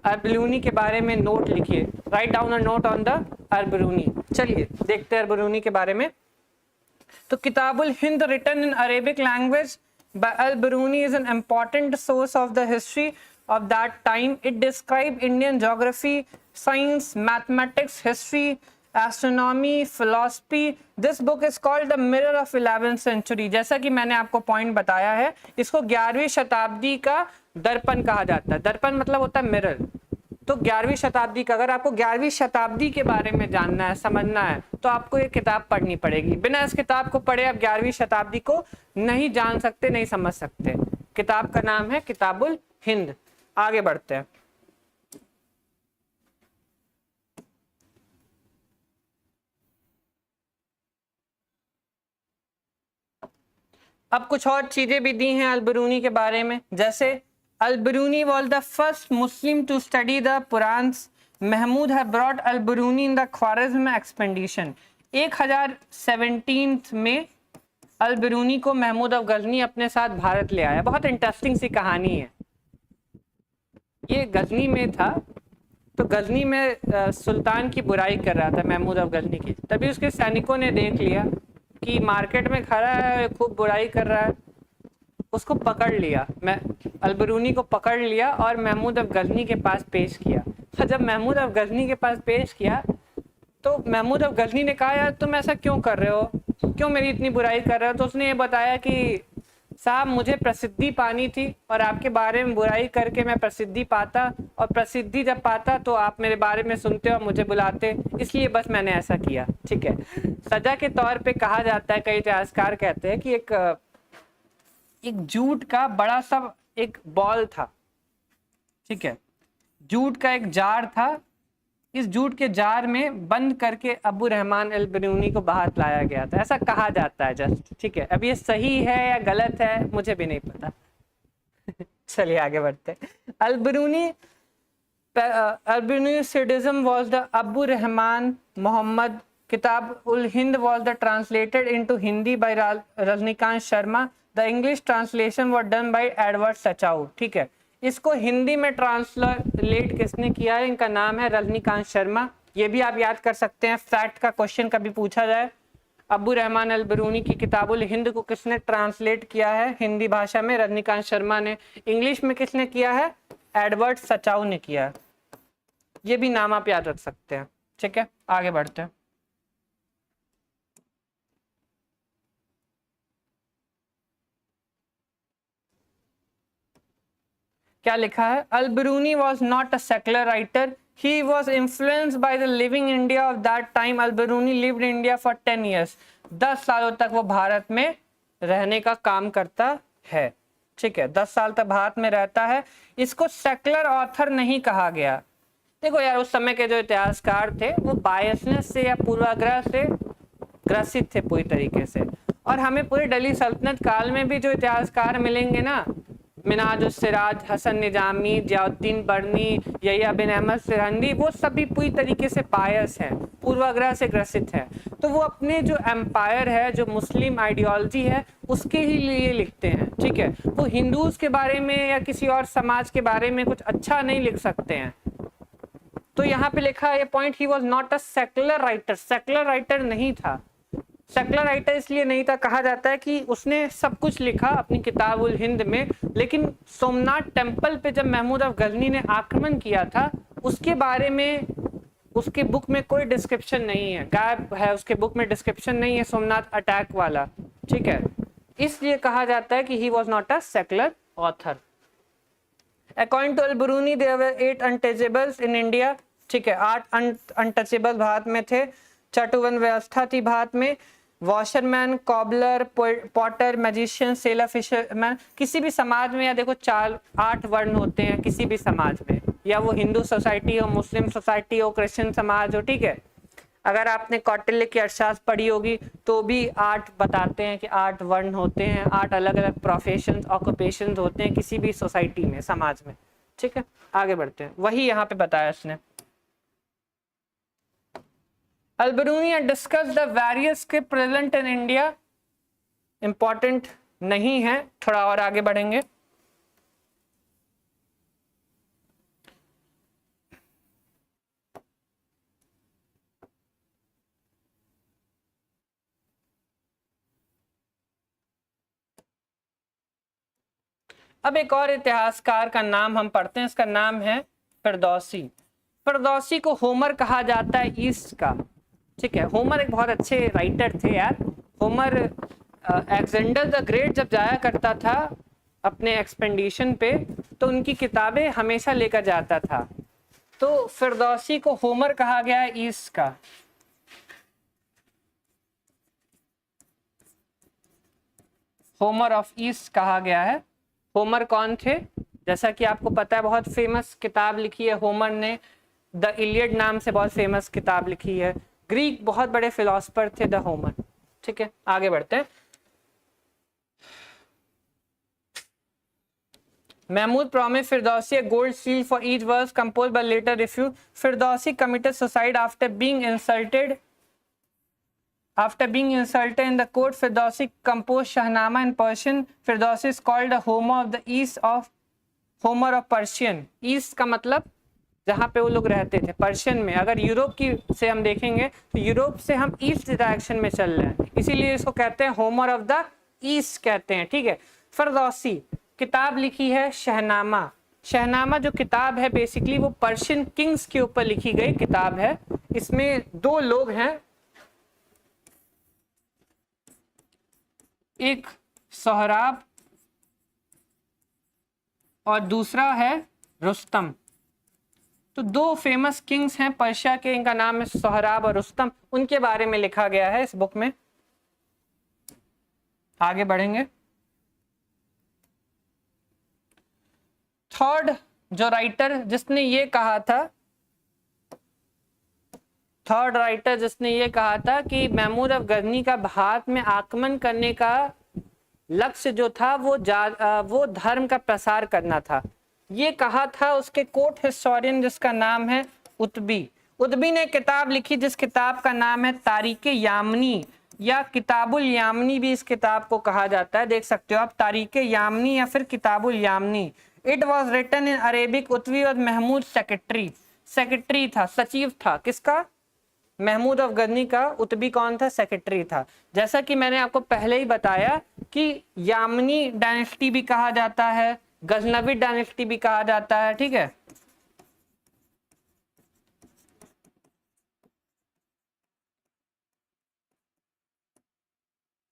अल-बरूनी के बारे में नोट लिखिए, write down a note on the Al-Biruni. चलिए देखते हैं अल-बरूनी के बारे में। तो Kitab-ul Hind written in Arabic language by Al-Biruni is an important source of the history of that time. It describes Indian geography, science, mathematics, history, astronomy, philosophy. This book is called the Mirror of 11th Century. जैसा कि मैंने आपको point बताया है, इसको 11वीं शताब्दी का दर्पण कहा जाता है। दर्पण मतलब होता है मिरर। तो 11वीं शताब्दी का, अगर आपको 11वीं शताब्दी के बारे में जानना है, समझना है, तो आपको ये किताब पढ़नी पड़ेगी। बिना इस किताब को पढ़े आप 11वीं शताब्दी को नहीं जान सकते, नहीं समझ सकते। किताब का नाम है किताबुल हिंद। आगे बढ़ते हैं। अब कुछ और चीजें भी दी हैं अल-बरूनी के बारे में, जैसे Al-Biruni was the first Muslim to study the Purans. Mahmud had brought Al-Biruni in the Khwarizm expedition. 1017 में अल-बिरूनी को महमूद अफ गजनी अपने साथ भारत ले आया। बहुत इंटरेस्टिंग सी कहानी है। ये गजनी में था, तो गजनी में सुल्तान की बुराई कर रहा था महमूद अफ गजनी की। तभी उसके सैनिकों ने देख लिया कि मार्केट में खड़ा है, खूब बुराई कर रहा है, उसको पकड़ लिया। मैं अल-बिरूनी को पकड़ लिया और महमूद अफ गजनी के पास पेश किया। और जब महमूद अफ गजनी के पास पेश किया तो महमूद अफ गजनी ने कहा, यार तुम ऐसा क्यों कर रहे हो, क्यों मेरी इतनी बुराई कर रहे हो? तो उसने ये बताया कि साहब मुझे प्रसिद्धि पानी थी और आपके बारे में बुराई करके मैं प्रसिद्धि पाता, और प्रसिद्धि जब पाता तो आप मेरे बारे में सुनते और मुझे बुलाते, इसलिए बस मैंने ऐसा किया। ठीक है, सजा के तौर पे कहा जाता है, कई इतिहासकार कहते हैं कि एक जूट का बड़ा सा एक बॉल था। ठीक है, जूट का एक जार था, इस जूट के जार में बंद करके अब्बू रहमान अल-बिरूनी को बाहर लाया गया था, ऐसा कहा जाता है जस्ट। ठीक है, अब ये सही है या गलत है मुझे भी नहीं पता। चलिए आगे बढ़ते हैं। अल-बिरूनी Albinism was the Abu Rahman Muhammad. Kitab ul Hind was the translated into Hindi by Rajnikant Sharma. The English translation was done by Edward Sachau. ठीक है, इसको हिंदी में ट्रांसलेट किसने किया है? इनका नाम है रजनीकांत शर्मा। ये भी आप याद कर सकते हैं, फैक्ट का क्वेश्चन कभी पूछा जाए। अबू रहमान अल बरूनी की किताबुल हिंद को किसने ट्रांसलेट किया है हिंदी भाषा में? रजनीकांत शर्मा ने। इंग्लिश में किसने किया है? एडवर्ड सचाउ ने किया है। ये भी नाम आप याद रख सकते हैं। ठीक है, आगे बढ़ते हैं। क्या लिखा है? Al Biruni was not a secular writer, he was influenced by the living India of that time. Al-Biruni lived in India for 10 years. 10 सालों तक वो भारत में रहने का काम करता है। ठीक है, 10 साल तक भारत में रहता है। इसको सेकुलर ऑथर नहीं कहा गया। देखो यार, उस समय के जो इतिहासकार थे वो बायसनेस से या पूर्वाग्रह से ग्रसित थे पूरी तरीके से। और हमें पूरे दिल्ली सल्तनत काल में भी जो इतिहासकार मिलेंगे ना, मिनाजुस सिराज, हसन निजामी, जियाउद्दीन बर्नी, यहिया बिन अहमद सिरहंदी, वो सभी पूरी तरीके से बायस हैं, पूर्वाग्रह से ग्रसित हैं। तो वो अपने जो एम्पायर है, जो मुस्लिम आइडियोलॉजी है, उसके ही लिए लिखते हैं। ठीक है, वो हिंदूज के बारे में या किसी और समाज के बारे में कुछ अच्छा नहीं लिख सकते हैं। तो यहाँ पे लिखा है ये point, he was not a secular writer. Secular writer नहीं था। सेकुलर राइटर इसलिए नहीं था, कहा जाता है कि उसने सब कुछ लिखा अपनी किताब उल हिंद में, लेकिन सोमनाथ टेम्पल पे जब महमूद ऑफ गजनी ने आक्रमण किया था, उसके बारे में उसके बुक में कोई डिस्क्रिप्शन नहीं है, गायब है। उसके बुक में डिस्क्रिप्शन नहीं है सोमनाथ अटैक वाला। ठीक है, इसलिए कहा जाता है कि he was not a secular author. According to Al-Biruni there were 8 untouchables in India. ठीक है, 8 अनटचेबल भारत में थे। चाटुवन व्यवस्था थी भारत में। Washerman, cobbler, Potter, magician, seller, fisherman. किसी भी समाज में या देखो 8 वर्ण होते हैं किसी भी समाज में, या वो हिंदू सोसाइटी हो, मुस्लिम सोसाइटी हो, क्रिश्चियन समाज हो। ठीक है, अगर आपने कौटिल्य की अर्थशास्त्र पढ़ी होगी तो भी 8 बताते हैं कि 8 वर्ण होते हैं, 8 अलग अलग प्रोफेशन, ऑक्यूपेशन होते हैं किसी भी सोसाइटी में, समाज में। ठीक है, आगे बढ़ते हैं। वही यहाँ पे बताया इसने। Al-Biruni had discussed the various script present in India. Important नहीं है, थोड़ा और आगे बढ़ेंगे। अब एक और इतिहासकार का नाम हम पढ़ते हैं, इसका नाम है फिरदौसी। फिरदौसी को होमर कहा जाता है ईस्ट का। ठीक है, होमर एक बहुत अच्छे राइटर थे यार। होमर अलेक्जेंडर द ग्रेट जब जाया करता था अपने एक्सपेडिशन पे, तो उनकी किताबें हमेशा लेकर जाता था। तो फिरदौसी को होमर कहा गया है ईस्ट का। होमर ऑफ ईस्ट कहा गया है। होमर कौन थे? जैसा कि आपको पता है, बहुत फेमस किताब लिखी है होमर ने, द इलियड नाम से बहुत फेमस किताब लिखी है। ग्रीक बहुत बड़े फिलोसफर थे द होमर। ठीक है, आगे बढ़ते हैं। Mahmood promised Firdausi a gold seal for each verse composed but later refused. Firdausi committed suicide after being insulted. After being insulted in the court, Firdausi composed Shahnama in Persian. Firdausi is called the Homer of the East of Homer of Persian. East का मतलब जहाँ पे वो लोग रहते थे, Persian में। अगर यूरोप की से हम देखेंगे तो यूरोप से हम ईस्ट डायरेक्शन में चल रहे हैं, इसीलिए इसको कहते हैं होमर ऑफ द ईस्ट कहते हैं। ठीक है, फिरदौसी किताब लिखी है शहनामा। शहनामा जो किताब है बेसिकली वो पर्शियन किंग्स के ऊपर लिखी गई किताब है। इसमें 2 लोग हैं, एक सोहराब और दूसरा है रुस्तम। तो 2 फेमस किंग्स हैं पर्शिया के, इनका नाम है सोहराब और रुस्तम। उनके बारे में लिखा गया है इस बुक में। आगे बढ़ेंगे। थर्ड जो राइटर जिसने ये कहा था, थर्ड राइटर जिसने ये कहा था कि महमूद ऑफ गजनी का भारत में आक्रमण करने का लक्ष्य जो था वो धर्म का प्रसार करना था। ये कहा था उसके कोर्ट हिस्टोरियन जिसका नाम है उतबी। उतबी ने किताब लिखी जिस किताब का नाम है तारीख यामनी, या किताबुल यामनी भी इस किताब को कहा जाता है, देख सकते हो आप, तारीख यामनी या फिर Kitab-ul Yamini. It was written in Arabic. Utbi और महमूद सेक्रेटरी था, सचिव था, किसका? महमूद ऑफ गजनी का। उतबी कौन था? सेक्रेटरी था। जैसा कि मैंने आपको पहले ही बताया कि यामनी डायनेस्टी भी कहा जाता है, गजनवी डायनेस्टी भी कहा जाता है, ठीक है।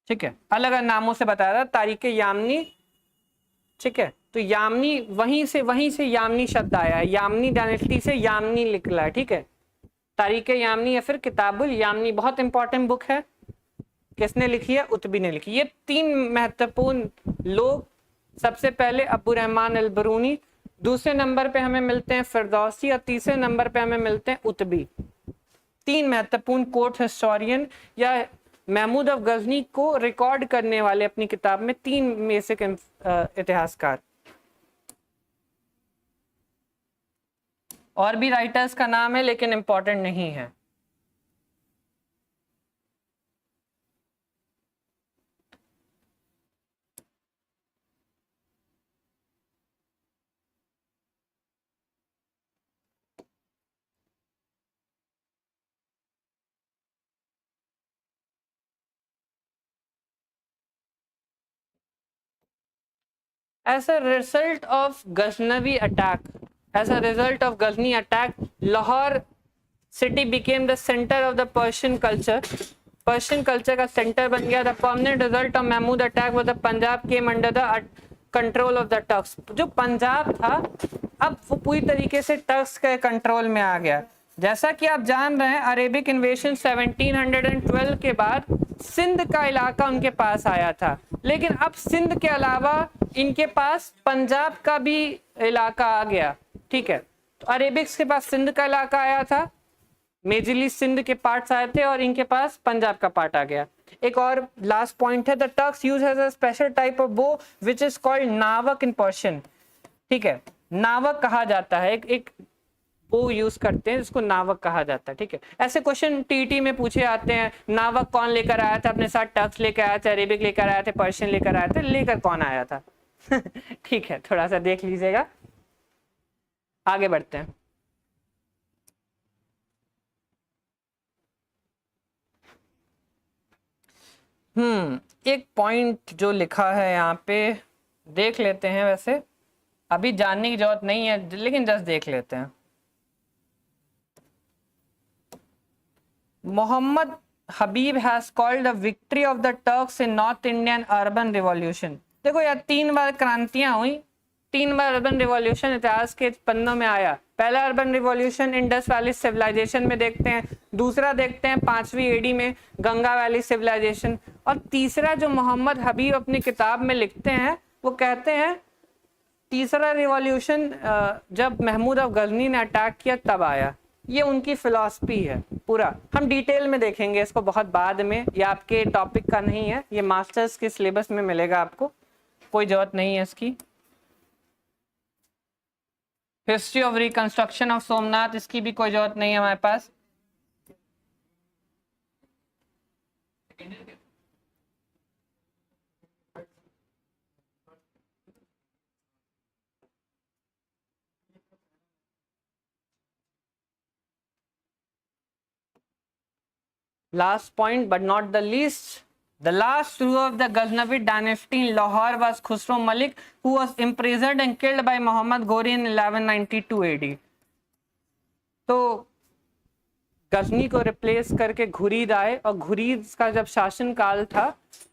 ठीक है, अलग अलग नामों से बताया था, तारीख यामनी, ठीक है। तो यामनी वहीं से यामनी शब्द आया है, यामनी डायनेस्टी से यामनी निकला है, ठीक है। तारीख यामनी या फिर किताबुल यामनी बहुत इंपॉर्टेंट बुक है। किसने लिखी है? उतबी ने लिखी। ये तीन महत्वपूर्ण लोग, सबसे पहले अबू रहमान अल बरूनी, दूसरे नंबर पे हमें मिलते हैं फिरदौसी, और तीसरे नंबर पे हमें मिलते हैं उतबी। तीन महत्वपूर्ण कोर्ट हिस्टोरियन या महमूद ऑफ गजनी को रिकॉर्ड करने वाले अपनी किताब में, तीन में से इतिहासकार। और भी राइटर्स का नाम है लेकिन इंपॉर्टेंट नहीं है। As a result of Ghaznavi attack, Lahore city became the center of the Persian culture. Persian culture का center बन गया। The permanent result of Mahmud attack was the Punjab came under the control of the Turks. जो पंजाब था अब वो पूरी तरीके से टर्क्स के कंट्रोल में आ गया। जैसा कि आप जान रहे हैं, अरेबिक इन्वेशन 1712 के बाद सिंध का इलाका उनके पास आया था, लेकिन अब सिंध के अलावा इनके पास पंजाब का भी इलाका आ गया, ठीक है। तो अरेबिक्स के पास सिंध का इलाका आया था, मेजरली सिंध के पार्ट्स आए थे, और इनके पास पंजाब का पार्ट आ गया। एक और लास्ट पॉइंट है, the Turks use has a special type of बो विच इज कॉल्ड नावक इन पर्शियन, ठीक है। नावक कहा जाता है, एक वो यूज करते हैं जिसको नावक कहा जाता है, ठीक है। ऐसे क्वेश्चन टीटी में पूछे आते हैं, नावक कौन लेकर आया था अपने साथ? टर्क्स लेकर आया था, अरेबिक लेकर आया थे, पर्शियन लेकर आया था, लेकर कौन आया था? ठीक है, थोड़ा सा देख लीजिएगा। आगे बढ़ते हैं। एक पॉइंट जो लिखा है यहाँ पे देख लेते हैं। वैसे अभी जानने की जरूरत नहीं है, लेकिन जस्ट देख लेते हैं। Mohammad Habib has called the victory of the Turks in north Indian urban revolution. देखो यार, 3 बार क्रांतियां हुई, 3 बार अर्बन रिवॉल्यूशन इतिहास के पन्नों में आया। पहला urban revolution Indus valley civilization में देखते हैं, दूसरा देखते हैं 5वीं एडी में गंगा वैली सिविलाइजेशन, और तीसरा जो मोहम्मद हबीब अपनी किताब में लिखते हैं वो कहते हैं तीसरा रिवॉल्यूशन जब महमूद ऑफ गजनी ने अटैक किया तब आया। ये उनकी फिलॉसफी है पूरा। हम डिटेल में देखेंगे इसको बहुत बाद में, ये आपके टॉपिक का नहीं है, ये मास्टर्स के सिलेबस में मिलेगा आपको, कोई जरूरत नहीं है इसकी। History of reconstruction of Somnath, इसकी भी कोई जरूरत नहीं है हमारे पास। Last point but not the least, the last ruler of the Ghaznavid dynasty in Lahore was Khusro Malik, who was imprisoned and killed by Muhammad Ghori in 1192 AD. तो गजनी को replace करके घुरीद आए, और घुरीद का जब शासन काल था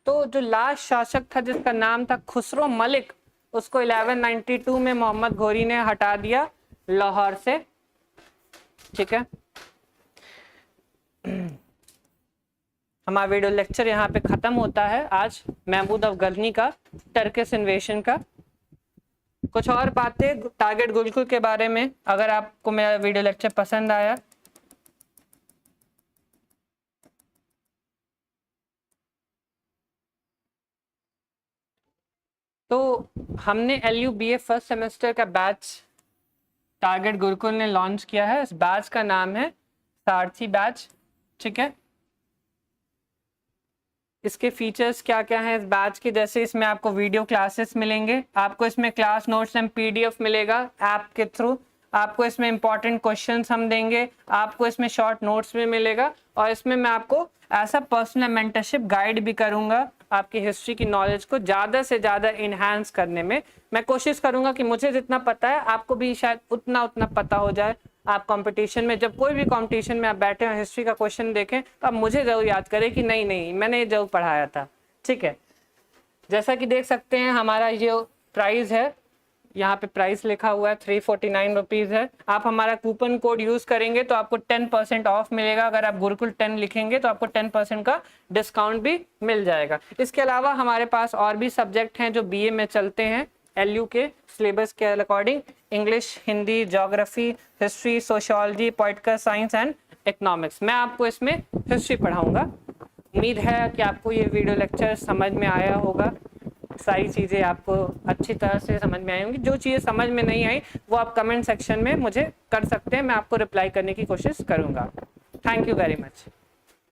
तो जो लास्ट शासक था जिसका नाम था खुसरो मलिक, उसको 1192 में मोहम्मद घोरी ने हटा दिया लाहौर से, ठीक है। हमारा वीडियो लेक्चर यहाँ पे खत्म होता है आज महमूद ऑफ गजनी का, टर्किश इन्वेशन का। कुछ और बातें टारगेट गुलकुल के बारे में, अगर आपको मेरा वीडियो लेक्चर पसंद आया तो हमने LUBA फर्स्ट सेमेस्टर का बैच टारगेट गुरुकुल ने लॉन्च किया है। इस बैच का नाम है सारथी बैच, ठीक है। इसके फीचर्स क्या क्या हैं इस बैच के, जैसे इसमें आपको वीडियो क्लासेस मिलेंगे, आपको इसमें क्लास नोट्स एंड PDF मिलेगा ऐप के थ्रू, आपको इसमें इंपॉर्टेंट क्वेश्चंस हम देंगे, आपको इसमें शॉर्ट नोट्स भी मिलेगा, और इसमें मैं आपको ऐसा पर्सनल मेंटरशिप गाइड भी करूंगा आपकी हिस्ट्री की नॉलेज को ज़्यादा से ज़्यादा इन्हांस करने में। मैं कोशिश करूंगा कि मुझे जितना पता है आपको भी शायद उतना पता हो जाए। आप कंपटीशन में, जब कोई भी कंपटीशन में आप बैठे हो, हिस्ट्री का क्वेश्चन देखें तो आप मुझे जरूर याद करें कि नहीं मैंने ये जरूर पढ़ाया था, ठीक है। जैसा कि देख सकते हैं हमारा ये प्राइस है, यहाँ पे प्राइस लिखा हुआ है 349 रुपीज़ है। आप हमारा कूपन कोड यूज़ करेंगे तो आपको 10% ऑफ मिलेगा। अगर आप गुरुकुल 10 लिखेंगे तो आपको 10% का डिस्काउंट भी मिल जाएगा। इसके अलावा हमारे पास और भी सब्जेक्ट हैं जो BA में चलते हैं LU के सिलेबस के according, English, Hindi, geography, history, sociology, political science and economics. मैं आपको इसमें हिस्ट्री पढ़ाऊँगा। उम्मीद है कि आपको ये वीडियो लेक्चर समझ में आया होगा, सारी चीज़ें आपको अच्छी तरह से समझ में आई होंगी। जो चीज़ें समझ में नहीं आई वो आप कमेंट सेक्शन में मुझे कर सकते हैं, मैं आपको रिप्लाई करने की कोशिश करूँगा। Thank you very much.